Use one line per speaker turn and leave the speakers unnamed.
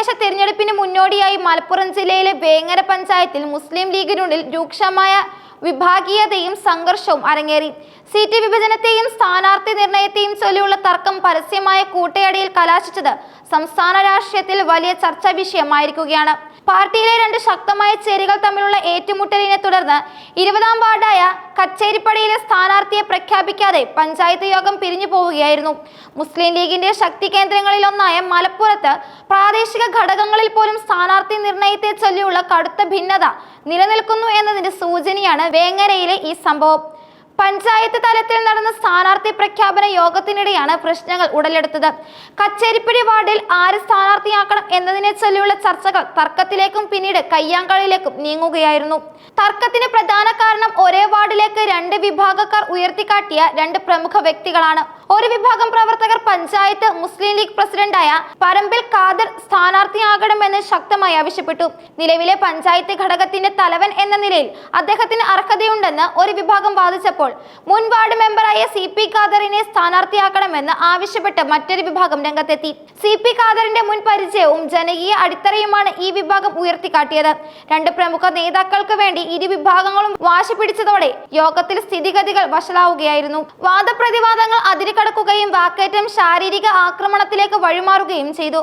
തദ്ദേശ തിരഞ്ഞെടുപ്പിന് മുന്നോടിയായി മലപ്പുറം ജില്ലയിലെ വേങ്ങര പഞ്ചായത്തിൽ മുസ്ലിം ലീഗിനുള്ളിൽ രൂക്ഷമായ വിഭാഗീയതയും സംഘർഷവും അരങ്ങേറി. സീറ്റ് വിഭജനത്തെയും സ്ഥാനാർത്ഥി നിർണയത്തെയും ചൊല്ലിയുള്ള തർക്കം പരസ്യമായ കൂട്ടയടിയിൽ കലാശിച്ചത് സംസ്ഥാന രാഷ്ട്രീയത്തിൽ വലിയ ചർച്ചാ വിഷയമായിരിക്കുകയാണ്. പാർട്ടിയിലെ രണ്ട് ശക്തമായ ചേരികൾ തമ്മിലുള്ള ഏറ്റുമുട്ടലിനെ തുടർന്ന് 20-ാം വാർഡായ കച്ചേരിപ്പടിയിലെ സ്ഥാനാർത്ഥിയെ പ്രഖ്യാപിക്കാതെ പഞ്ചായത്ത് യോഗം പിരിഞ്ഞു പോവുകയായിരുന്നു. മുസ്ലിം ലീഗിന്റെ ശക്തി കേന്ദ്രങ്ങളിലൊന്നായ മലപ്പുറത്ത് പ്രാദേശിക ഘടകങ്ങളിൽ പോലും സ്ഥാനാർത്ഥി നിർണയത്തെ ചൊല്ലിയുള്ള കടുത്ത ഭിന്നത നിലനിൽക്കുന്നു എന്നതിന്റെ സൂചനയാണ് വേങ്ങരയിലെ ഈ സംഭവം. പഞ്ചായത്ത് തലത്തിൽ നടന്ന സ്ഥാനാർത്ഥി പ്രഖ്യാപന യോഗത്തിനിടെയാണ് പ്രശ്നങ്ങൾ ഉടലെടുത്തത്. കച്ചേരിപ്പടി വാർഡിൽ ആര് സ്ഥാനാർത്ഥിയാക്കണം എന്നതിനെ ചൊല്ലിയുള്ള ചർച്ചകൾ തർക്കത്തിലേക്കും പിന്നീട് കയ്യാങ്കളിയിലേക്കും നീങ്ങുകയായിരുന്നു. തർക്കത്തിന് പ്രധാന കാരണം ഒരേ വാർഡിലേക്ക് രണ്ട് വിഭാഗക്കാർ ഉയർത്തിക്കാട്ടിയ രണ്ട് പ്രമുഖ വ്യക്തികളാണ്. ഒരു വിഭാഗം പ്രവർത്തകർ പഞ്ചായത്ത് മുസ്ലിം ലീഗ് പ്രസിഡന്റായ പറമ്പിൽ ഖാദർ സ്ഥാനാർത്ഥിയാകണമെന്ന് ശക്തമായി ആവശ്യപ്പെട്ടു. നിലവിലെ പഞ്ചായത്ത് ഘടകത്തിന്റെ തലവൻ എന്ന നിലയിൽ അദ്ദേഹത്തിന് അർഹതയുണ്ടെന്ന് ഒരു വിഭാഗം വാദിച്ചപ്പോൾ മുൻ വാർഡ് മെമ്പറായ CP ഖാദറിനെ സ്ഥാനാർത്ഥിയാക്കണമെന്ന് ആവശ്യപ്പെട്ട് മറ്റൊരു വിഭാഗം രംഗത്തെത്തി. CP ഖാദറിന്റെ മുൻ പരിചയവും ജനകീയ അടിത്തറയുമാണ് ഈ വിഭാഗം ഉയർത്തിക്കാട്ടിയത്. രണ്ട് പ്രമുഖ നേതാക്കൾക്ക് വേണ്ടി ഇരു വിഭാഗങ്ങളും വാശി പിടിച്ചതോടെ യോഗത്തിൽ സ്ഥിതിഗതികൾ വഷളാവുകയായിരുന്നു. വാദപ്രതിവാദങ്ങൾ അതിരുകടക്കുകയും വാക്കേറ്റം ശാരീരിക ആക്രമണത്തിലേക്ക് വഴിമാറുകയും ചെയ്തു.